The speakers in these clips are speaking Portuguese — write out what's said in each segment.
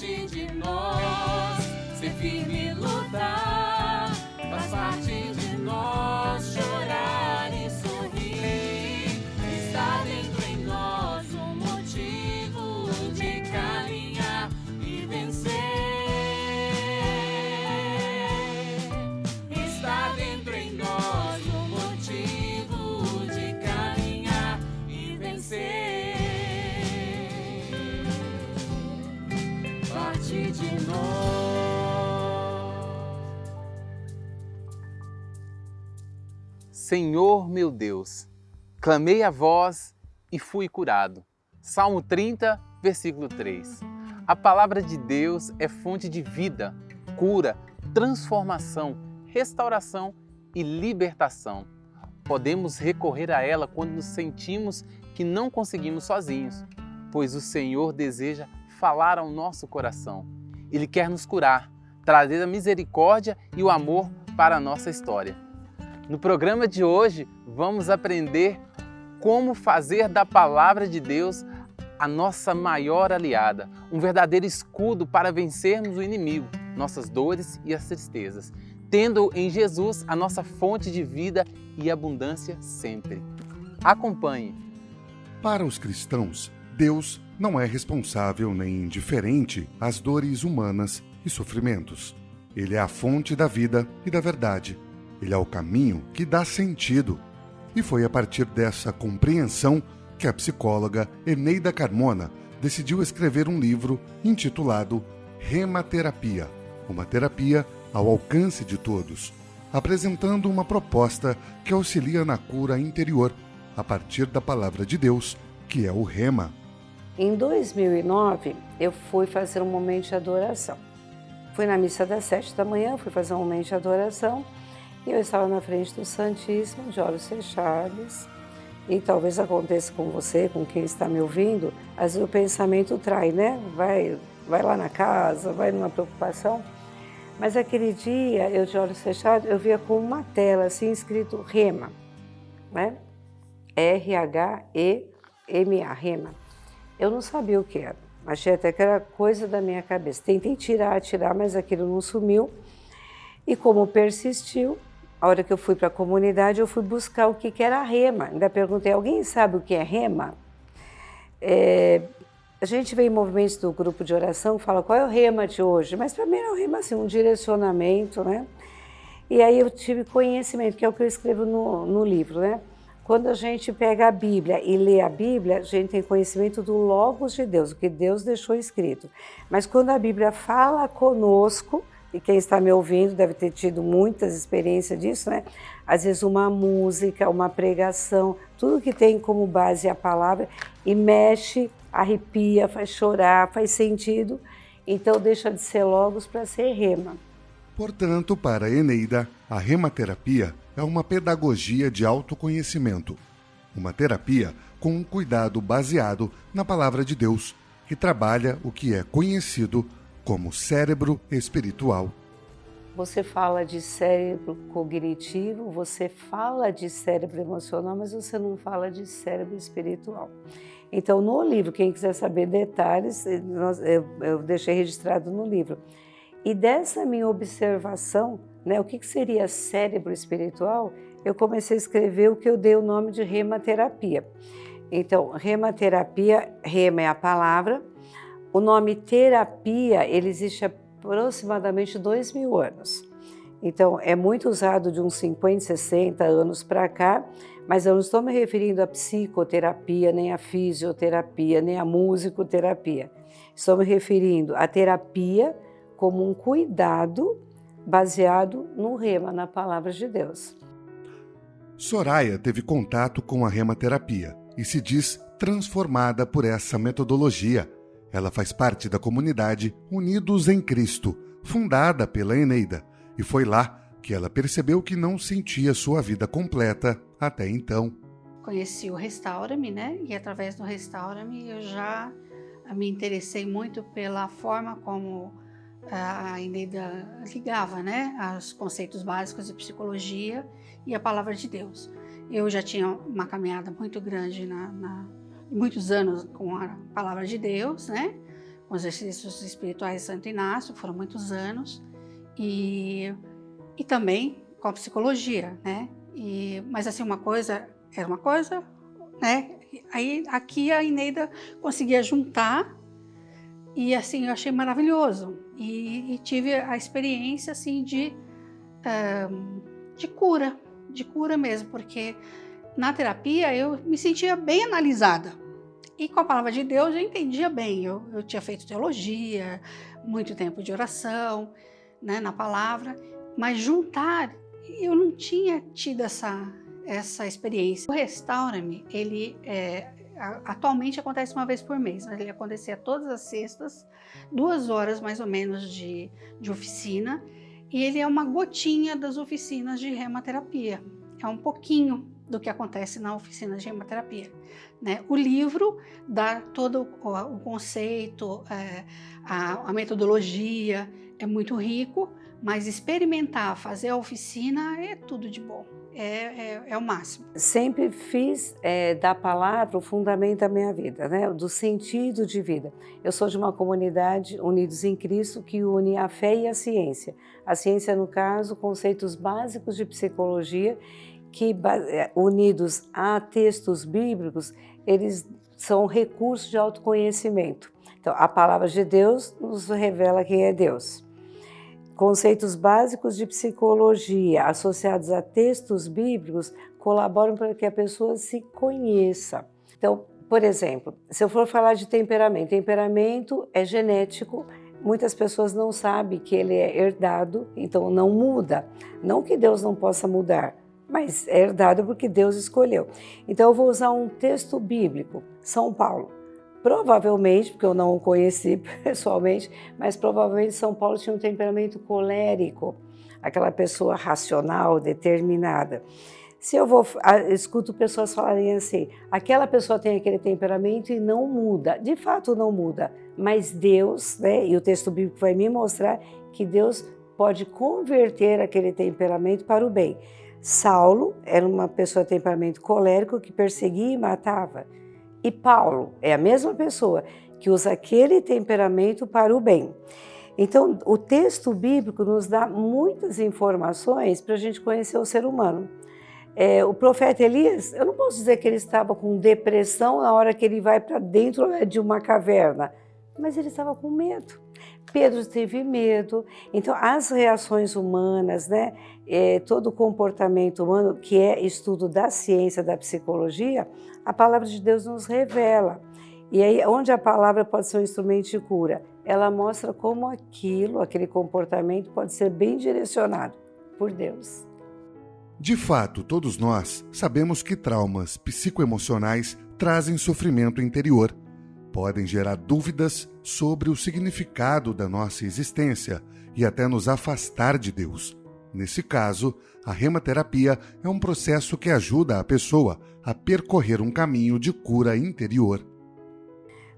parte de nós. Ser firme e lutar faz parte de nós. Chorar e sorrir está dentro em nós. Um motivo de caminhar e vencer. Está dentro em nós. Um motivo de caminhar e vencer. Parte de nós. Senhor meu Deus, clamei a vós e fui curado. Salmo 30, versículo 3. A palavra de Deus é fonte de vida, cura, transformação, restauração e libertação. Podemos recorrer a ela quando nos sentimos que não conseguimos sozinhos, pois o Senhor deseja falar ao nosso coração. Ele quer nos curar, trazer a misericórdia e o amor para a nossa história. No programa de hoje, vamos aprender como fazer da palavra de Deus a nossa maior aliada, um verdadeiro escudo para vencermos o inimigo, nossas dores e as tristezas, tendo em Jesus a nossa fonte de vida e abundância sempre. Acompanhe. Para os cristãos, Deus não é responsável nem indiferente às dores humanas e sofrimentos. Ele é a fonte da vida e da verdade. Ele é o caminho que dá sentido. E foi a partir dessa compreensão que a psicóloga Eneida Carmona decidiu escrever um livro intitulado Rematerapia, uma terapia ao alcance de todos, apresentando uma proposta que auxilia na cura interior a partir da palavra de Deus, que é o Rema. Em 2009, eu fui fazer um momento de adoração. Fui na missa das 7 da manhã, fui fazer um momento de adoração e eu estava na frente do Santíssimo, de olhos fechados. E talvez aconteça com você, com quem está me ouvindo, às vezes o pensamento trai, né? Vai lá na casa, vai numa preocupação. Mas aquele dia, eu de olhos fechados, eu via com uma tela assim escrito Rema, né? R-H-E-M-A, Rema. Eu não sabia o que era, achei até que era coisa da minha cabeça. Tentei tirar, mas aquilo não sumiu. E como persistiu, a hora que eu fui para a comunidade, eu fui buscar o que era a Rema. Ainda perguntei, alguém sabe o que é Rema? A gente vê em movimentos do grupo de oração, fala qual é o Rema de hoje, mas para mim era o Rema assim, um direcionamento, né? E aí eu tive conhecimento, que é o que eu escrevo no livro, né? Quando a gente pega a Bíblia e lê a Bíblia, a gente tem conhecimento do Logos de Deus, o que Deus deixou escrito. Mas quando a Bíblia fala conosco, e quem está me ouvindo deve ter tido muitas experiências disso, né? Às vezes uma música, uma pregação, tudo que tem como base a palavra e mexe, arrepia, faz chorar, faz sentido, então deixa de ser Logos para ser Rema. Portanto, para Eneida, a rematerapia é uma pedagogia de autoconhecimento, uma terapia com um cuidado baseado na palavra de Deus, que trabalha o que é conhecido como cérebro espiritual. Você fala de cérebro cognitivo, você fala de cérebro emocional, mas você não fala de cérebro espiritual. Então, no livro, quem quiser saber detalhes, eu deixei registrado no livro. E dessa minha observação, né, o que seria cérebro espiritual, eu comecei a escrever o que eu dei o nome de rematerapia. Então, rematerapia, rema é a palavra. O nome terapia, ele existe há aproximadamente 2000 anos. Então, é muito usado de uns 50, 60 anos para cá, mas eu não estou me referindo à psicoterapia, nem à fisioterapia, nem à musicoterapia. Estou me referindo à terapia como um cuidado baseado no rema, na palavra de Deus. Soraya teve contato com a rematerapia e se diz transformada por essa metodologia. Ela faz parte da comunidade Unidos em Cristo, fundada pela Eneida, e foi lá que ela percebeu que não sentia sua vida completa até então. Conheci o Restaura-me, né? E através do Restaura-me eu já me interessei muito pela forma como a Eneida ligava, né? Os conceitos básicos de psicologia e a palavra de Deus. Eu já tinha uma caminhada muito grande muitos anos com a palavra de Deus, né? com exercícios espirituais de Santo Inácio, foram muitos anos, e também com a psicologia, né? Mas assim, uma coisa era uma coisa, né? Aí aqui a Eneida conseguia juntar, e assim, eu achei maravilhoso. E tive a experiência assim de cura mesmo, porque na terapia eu me sentia bem analisada. E com a palavra de Deus eu entendia bem. Eu tinha feito teologia, muito tempo de oração, né, na palavra, mas juntar, eu não tinha tido essa experiência. O Restaura-me, ele atualmente acontece uma vez por mês, mas ele acontecia todas as sextas, 2 horas mais ou menos de oficina, e ele é uma gotinha das oficinas de rematerapia. É um pouquinho do que acontece na oficina de rematerapia, né? O livro dá todo o conceito, a metodologia, é muito rico, mas experimentar, fazer a oficina é tudo de bom, é o máximo. Sempre fiz da palavra o fundamento da minha vida, né? Do sentido de vida. Eu sou de uma comunidade Unidos em Cristo que une a fé e a ciência. A ciência, no caso, conceitos básicos de psicologia que, unidos a textos bíblicos, eles são recursos de autoconhecimento. Então, a palavra de Deus nos revela quem é Deus. Conceitos básicos de psicologia associados a textos bíblicos colaboram para que a pessoa se conheça. Então, por exemplo, se eu for falar de temperamento é genético. Muitas pessoas não sabem que ele é herdado, então não muda. Não que Deus não possa mudar, mas é herdado porque Deus escolheu. Então eu vou usar um texto bíblico, São Paulo. Provavelmente, porque eu não o conheci pessoalmente, mas provavelmente São Paulo tinha um temperamento colérico, aquela pessoa racional, determinada. Se eu escuto pessoas falarem assim, aquela pessoa tem aquele temperamento e não muda, de fato não muda, mas Deus, né, e o texto bíblico vai me mostrar que Deus pode converter aquele temperamento para o bem. Saulo era uma pessoa de temperamento colérico que perseguia e matava. E Paulo é a mesma pessoa que usa aquele temperamento para o bem. Então, o texto bíblico nos dá muitas informações para a gente conhecer o ser humano. O profeta Elias, eu não posso dizer que ele estava com depressão na hora que ele vai para dentro de uma caverna, mas ele estava com medo. Pedro teve medo. Então, as reações humanas, né, todo o comportamento humano, que é estudo da ciência, da psicologia, a palavra de Deus nos revela. E aí, onde a palavra pode ser um instrumento de cura? Ela mostra como aquele comportamento pode ser bem direcionado por Deus. De fato, todos nós sabemos que traumas psicoemocionais trazem sofrimento interior, podem gerar dúvidas sobre o significado da nossa existência e até nos afastar de Deus. Nesse caso, a rematerapia é um processo que ajuda a pessoa a percorrer um caminho de cura interior.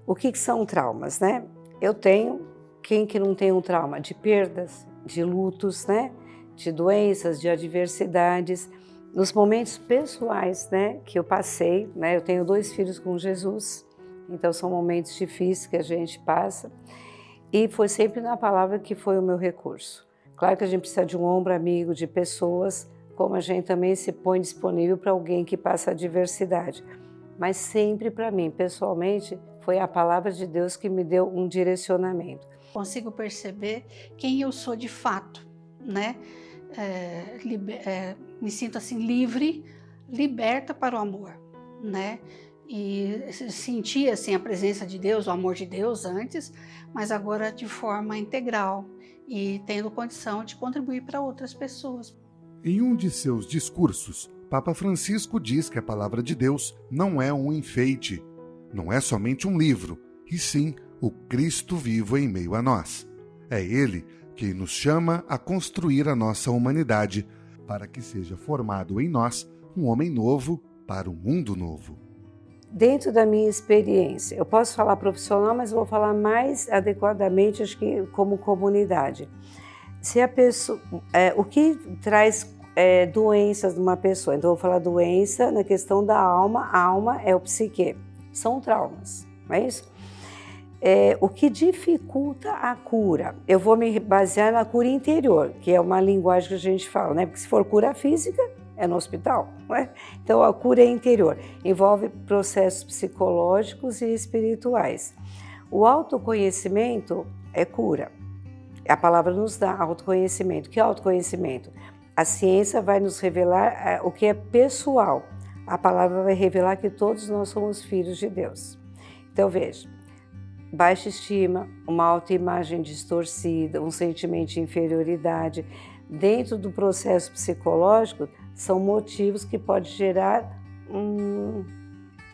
O que são traumas, né? Eu tenho, quem que não tem um trauma? De perdas, de lutos, né? De doenças, de adversidades. Nos momentos pessoais, né, que eu passei, né? Eu tenho 2 filhos com Jesus, então são momentos difíceis que a gente passa. E foi sempre na palavra que foi o meu recurso. Claro que a gente precisa de um ombro amigo, de pessoas, como a gente também se põe disponível para alguém que passa adversidade. Mas sempre para mim, pessoalmente, foi a palavra de Deus que me deu um direcionamento. Consigo perceber quem eu sou de fato, né? Me sinto assim livre, liberta para o amor, né? E senti assim a presença de Deus, o amor de Deus antes, mas agora de forma integral e tendo condição de contribuir para outras pessoas. Em um de seus discursos, Papa Francisco diz que a palavra de Deus não é um enfeite, não é somente um livro, e sim o Cristo vivo em meio a nós. É Ele que nos chama a construir a nossa humanidade, para que seja formado em nós um homem novo para um mundo novo. Dentro da minha experiência, eu posso falar profissional, mas vou falar mais adequadamente, acho que como comunidade. Se a pessoa, o que traz doenças numa pessoa? Então, eu vou falar doença na questão da alma. A alma é o psique, são traumas, não é isso? O que dificulta a cura? Eu vou me basear na cura interior, que é uma linguagem que a gente fala, né? Porque se for cura física, é no hospital, não é? Então a cura é interior, envolve processos psicológicos e espirituais. O autoconhecimento é cura. A palavra nos dá autoconhecimento. Que é autoconhecimento? A ciência vai nos revelar o que é pessoal. A palavra vai revelar que todos nós somos filhos de Deus. Então veja, baixa estima, uma autoimagem distorcida, um sentimento de inferioridade, dentro do processo psicológico, são motivos que podem gerar,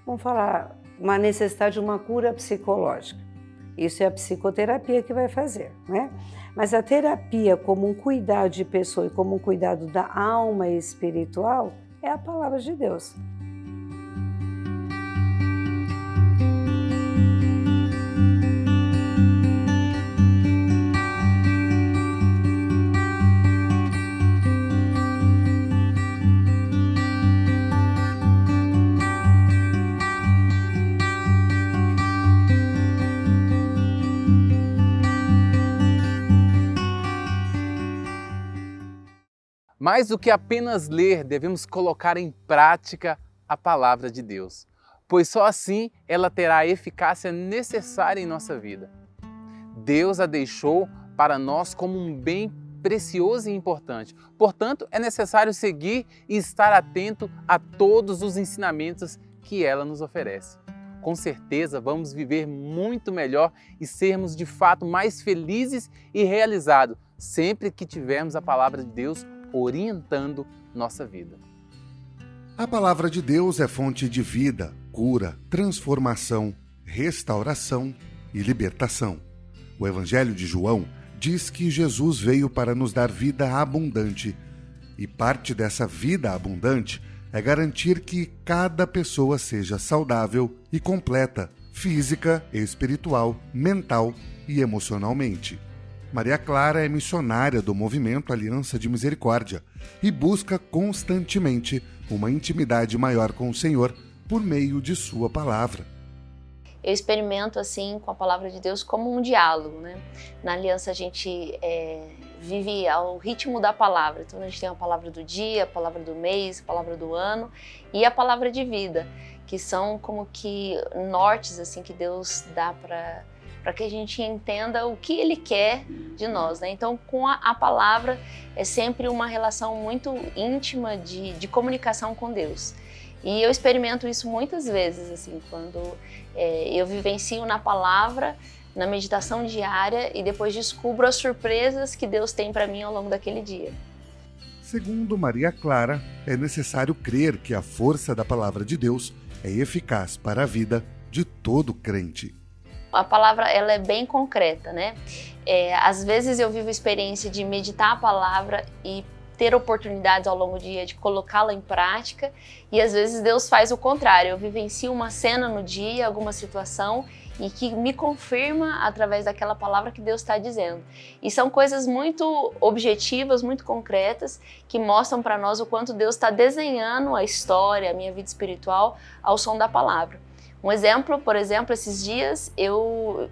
vamos falar, uma necessidade de uma cura psicológica. Isso é a psicoterapia que vai fazer, né? Mas a terapia como um cuidado de pessoa e como um cuidado da alma espiritual é a palavra de Deus. Mais do que apenas ler, devemos colocar em prática a palavra de Deus, pois só assim ela terá a eficácia necessária em nossa vida. Deus a deixou para nós como um bem precioso e importante. Portanto, é necessário seguir e estar atento a todos os ensinamentos que ela nos oferece. Com certeza vamos viver muito melhor e sermos de fato mais felizes e realizados sempre que tivermos a palavra de Deus orientando nossa vida. A palavra de Deus é fonte de vida, cura, transformação, restauração e libertação. O Evangelho de João diz que Jesus veio para nos dar vida abundante, e parte dessa vida abundante é garantir que cada pessoa seja saudável e completa, física, espiritual, mental e emocionalmente. Maria Clara é missionária do movimento Aliança de Misericórdia e busca constantemente uma intimidade maior com o Senhor por meio de sua palavra. Eu experimento assim com a palavra de Deus como um diálogo, né? Na Aliança a gente vive ao ritmo da palavra. Então a gente tem a palavra do dia, a palavra do mês, a palavra do ano e a palavra de vida, que são como que nortes assim que Deus dá para que a gente entenda o que Ele quer de nós, né? Então, com a palavra é sempre uma relação muito íntima de comunicação com Deus. E eu experimento isso muitas vezes, assim, quando eu vivencio na palavra, na meditação diária e depois descubro as surpresas que Deus tem para mim ao longo daquele dia. Segundo Maria Clara, é necessário crer que a força da palavra de Deus é eficaz para a vida de todo crente. A palavra ela é bem concreta, né? Às vezes eu vivo a experiência de meditar a palavra e ter oportunidades ao longo do dia de colocá-la em prática e às vezes Deus faz o contrário. Eu vivencio uma cena no dia, alguma situação e que me confirma através daquela palavra que Deus está dizendo. E são coisas muito objetivas, muito concretas, que mostram para nós o quanto Deus está desenhando a história, a minha vida espiritual ao som da palavra. Um exemplo, por exemplo, esses dias eu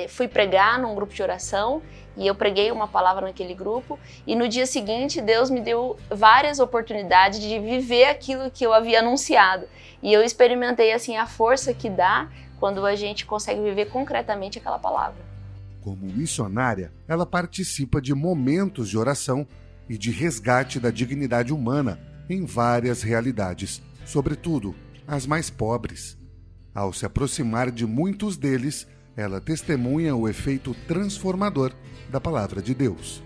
fui pregar num grupo de oração e eu preguei uma palavra naquele grupo e no dia seguinte Deus me deu várias oportunidades de viver aquilo que eu havia anunciado. E eu experimentei assim a força que dá quando a gente consegue viver concretamente aquela palavra. Como missionária, ela participa de momentos de oração e de resgate da dignidade humana em várias realidades, sobretudo as mais pobres. Ao se aproximar de muitos deles, ela testemunha o efeito transformador da palavra de Deus.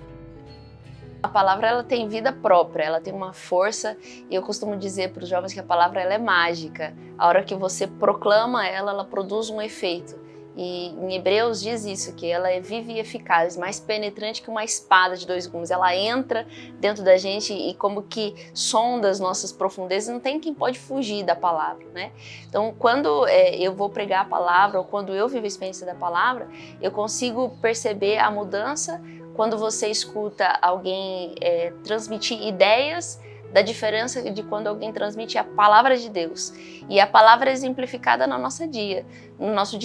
A palavra ela tem vida própria, ela tem uma força e eu costumo dizer para os jovens que a palavra ela é mágica. A hora que você proclama ela, ela produz um efeito. E em Hebreus diz isso, que ela é viva e eficaz, mais penetrante que uma espada de dois gumes. Ela entra dentro da gente e como que sonda as nossas profundezas, não tem quem pode fugir da palavra, né? Então, quando eu vou pregar a palavra ou quando eu vivo a experiência da palavra, eu consigo perceber a mudança quando você escuta alguém transmitir ideias da diferença de quando alguém transmite a palavra de Deus. E a palavra é exemplificada no nosso dia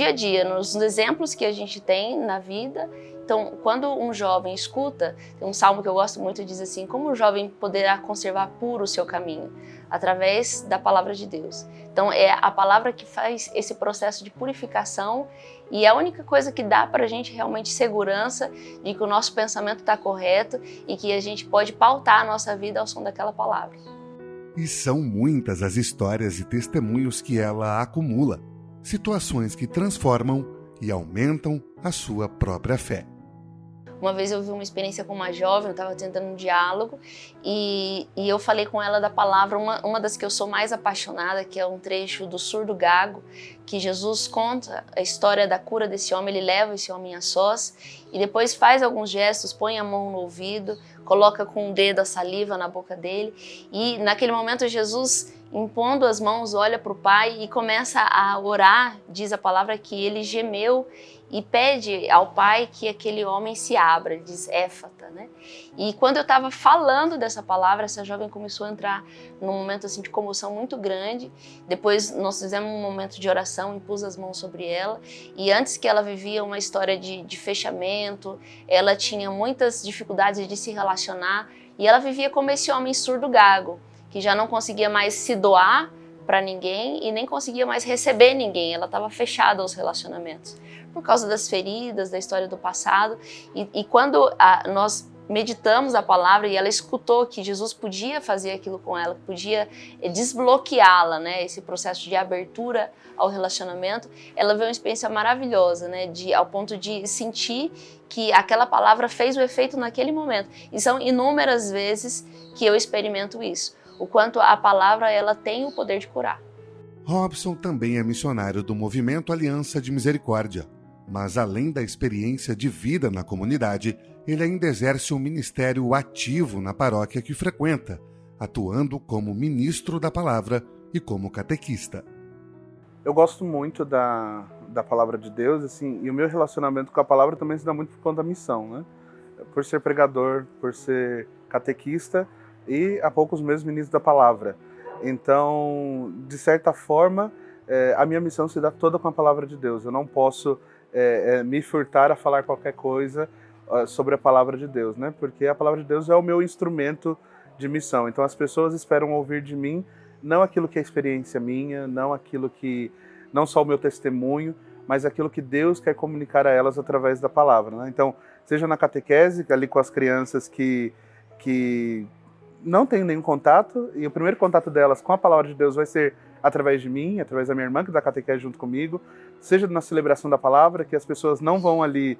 a dia, nos exemplos que a gente tem na vida. Então, quando um jovem escuta, tem um salmo que eu gosto muito, diz assim: como o jovem poderá conservar puro o seu caminho? Através da palavra de Deus. Então, é a palavra que faz esse processo de purificação, e é a única coisa que dá para a gente realmente segurança de que o nosso pensamento está correto e que a gente pode pautar a nossa vida ao som daquela palavra. E são muitas as histórias e testemunhos que ela acumula, situações que transformam e aumentam a sua própria fé. Uma vez eu vi uma experiência com uma jovem, eu estava tentando um diálogo e eu falei com ela da palavra, uma das que eu sou mais apaixonada, que é um trecho do surdo gago, que Jesus conta a história da cura desse homem. Ele leva esse homem a sós e depois faz alguns gestos, põe a mão no ouvido, coloca com o dedo a saliva na boca dele, e naquele momento Jesus, impondo as mãos, olha para o pai e começa a orar. Diz a palavra que ele gemeu e pede ao pai que aquele homem se abra, ele diz éfata, né? E quando eu estava falando dessa palavra, essa jovem começou a entrar num momento assim de comoção muito grande. Depois nós fizemos um momento de oração, impus as mãos sobre ela, e antes que ela vivia uma história de fechamento, ela tinha muitas dificuldades de se relacionar, e ela vivia como esse homem surdo gago, que já não conseguia mais se doar para ninguém e nem conseguia mais receber ninguém. Ela estava fechada aos relacionamentos por causa das feridas, da história do passado. E quando nós meditamos a palavra e ela escutou que Jesus podia fazer aquilo com ela, podia desbloqueá-la, né, esse processo de abertura ao relacionamento, ela veio uma experiência maravilhosa, né, ao ponto de sentir que aquela palavra fez o efeito naquele momento. E são inúmeras vezes que eu experimento isso, o quanto a palavra ela tem o poder de curar. Robson também é missionário do movimento Aliança de Misericórdia, mas além da experiência de vida na comunidade, ele ainda exerce um ministério ativo na paróquia que frequenta, atuando como ministro da palavra e como catequista. Eu gosto muito da palavra de Deus, assim, e o meu relacionamento com a palavra também se dá muito por conta da missão, né? Por ser pregador, por ser catequista e há poucos meses ministro da palavra. Então, de certa forma, a minha missão se dá toda com a palavra de Deus. Eu não posso me furtar a falar qualquer coisa sobre a palavra de Deus, né? Porque a palavra de Deus é o meu instrumento de missão. Então, as pessoas esperam ouvir de mim não aquilo que é experiência minha, não só o meu testemunho, mas aquilo que Deus quer comunicar a elas através da palavra, né? Então, seja na catequese, ali com as crianças que não têm nenhum contato, e o primeiro contato delas com a palavra de Deus vai ser através de mim, através da minha irmã que dá catequese junto comigo, seja na celebração da palavra, que as pessoas não vão ali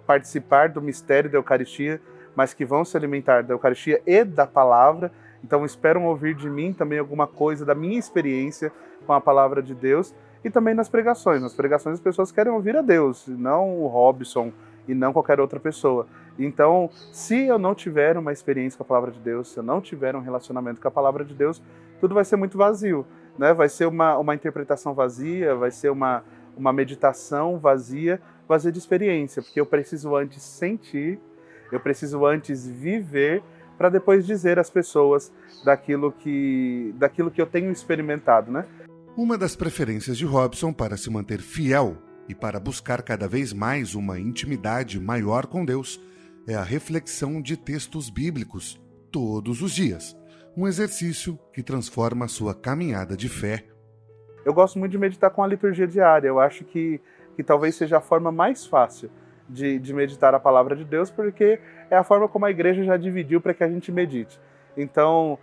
participar do mistério da Eucaristia, mas que vão se alimentar da Eucaristia e da palavra. Então esperam ouvir de mim também alguma coisa da minha experiência com a palavra de Deus, e também nas pregações. Nas pregações as pessoas querem ouvir a Deus, não o Robson e não qualquer outra pessoa. Então, se eu não tiver uma experiência com a palavra de Deus, se eu não tiver um relacionamento com a palavra de Deus, tudo vai ser muito vazio, né? Vai ser uma interpretação vazia, vai ser uma meditação vazia de experiência, porque eu preciso antes sentir, eu preciso antes viver, para depois dizer às pessoas daquilo que eu tenho experimentado, né? Uma das preferências de Robson para se manter fiel e para buscar cada vez mais uma intimidade maior com Deus é a reflexão de textos bíblicos todos os dias, um exercício que transforma a sua caminhada de fé. Eu gosto muito de meditar com a liturgia diária. Eu acho que talvez seja a forma mais fácil de meditar a palavra de Deus, porque é a forma como a igreja já dividiu para que a gente medite. Então,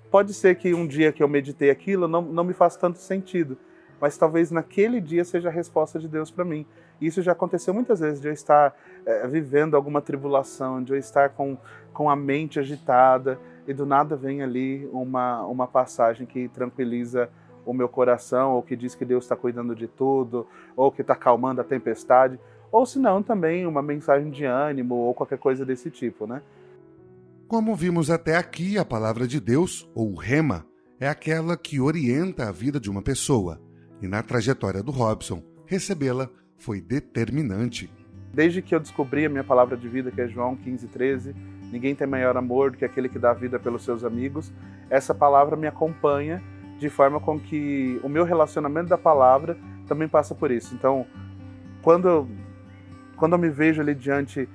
pode ser que um dia que eu meditei aquilo não me faça tanto sentido, mas talvez naquele dia seja a resposta de Deus para mim. Isso já aconteceu muitas vezes, de eu estar vivendo alguma tribulação, de eu estar com a mente agitada, e do nada vem ali uma passagem que tranquiliza o meu coração, ou que diz que Deus está cuidando de tudo, ou que está acalmando a tempestade, ou se não também uma mensagem de ânimo, ou qualquer coisa desse tipo, né? Como vimos até aqui, a palavra de Deus, ou rema, é aquela que orienta a vida de uma pessoa. E na trajetória do Robson, recebê-la foi determinante. Desde que eu descobri a minha palavra de vida, que é João 15:13, Ninguém tem maior amor do que aquele que dá a vida pelos seus amigos. Essa palavra me acompanha de forma com que o meu relacionamento da palavra também passa por isso. Então, quando eu me vejo ali diante,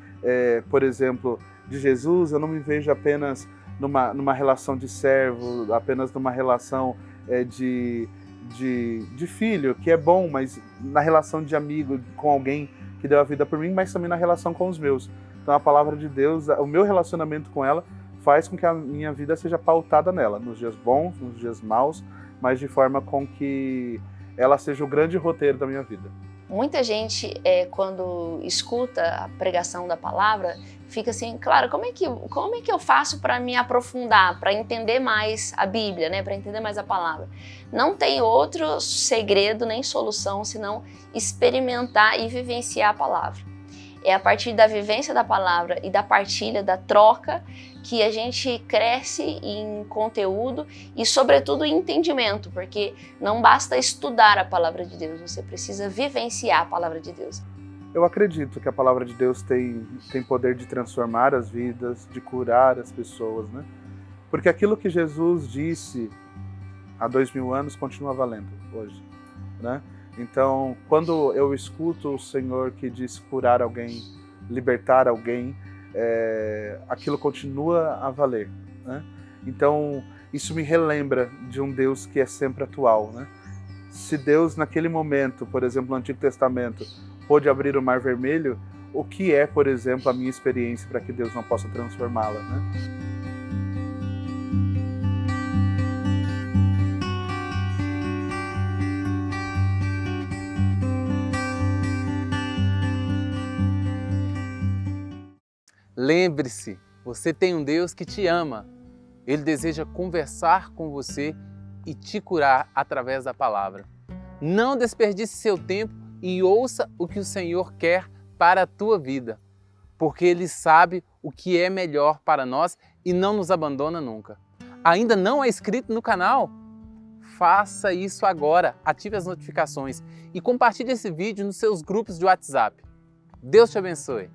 por exemplo, de Jesus, eu não me vejo apenas numa relação de servo, apenas numa relação de filho, que é bom, mas na relação de amigo com alguém que deu a vida por mim, mas também na relação com os meus. Então a palavra de Deus, o meu relacionamento com ela faz com que a minha vida seja pautada nela, nos dias bons, nos dias maus, mas de forma com que ela seja o grande roteiro da minha vida. Muita gente, quando escuta a pregação da palavra, fica assim, claro, como é que eu faço para me aprofundar, para entender mais a Bíblia, né? Para entender mais a palavra? Não tem outro segredo nem solução senão experimentar e vivenciar a palavra. É a partir da vivência da palavra e da partilha, da troca, que a gente cresce em conteúdo e, sobretudo, em entendimento, porque não basta estudar a palavra de Deus, você precisa vivenciar a palavra de Deus. Eu acredito que a palavra de Deus tem poder de transformar as vidas, de curar as pessoas, né? Porque aquilo que Jesus disse há 2000 anos continua valendo hoje, né? Então, quando eu escuto o Senhor que diz curar alguém, libertar alguém, aquilo continua a valer, né? Então, isso me relembra de um Deus que é sempre atual, né? Se Deus, naquele momento, por exemplo, no Antigo Testamento, pôde abrir o Mar Vermelho, o que é, por exemplo, a minha experiência para que Deus não possa transformá-la, né? Lembre-se, você tem um Deus que te ama. Ele deseja conversar com você e te curar através da palavra. Não desperdice seu tempo e ouça o que o Senhor quer para a tua vida, porque Ele sabe o que é melhor para nós e não nos abandona nunca. Ainda não é inscrito no canal? Faça isso agora, ative as notificações e compartilhe esse vídeo nos seus grupos de WhatsApp. Deus te abençoe!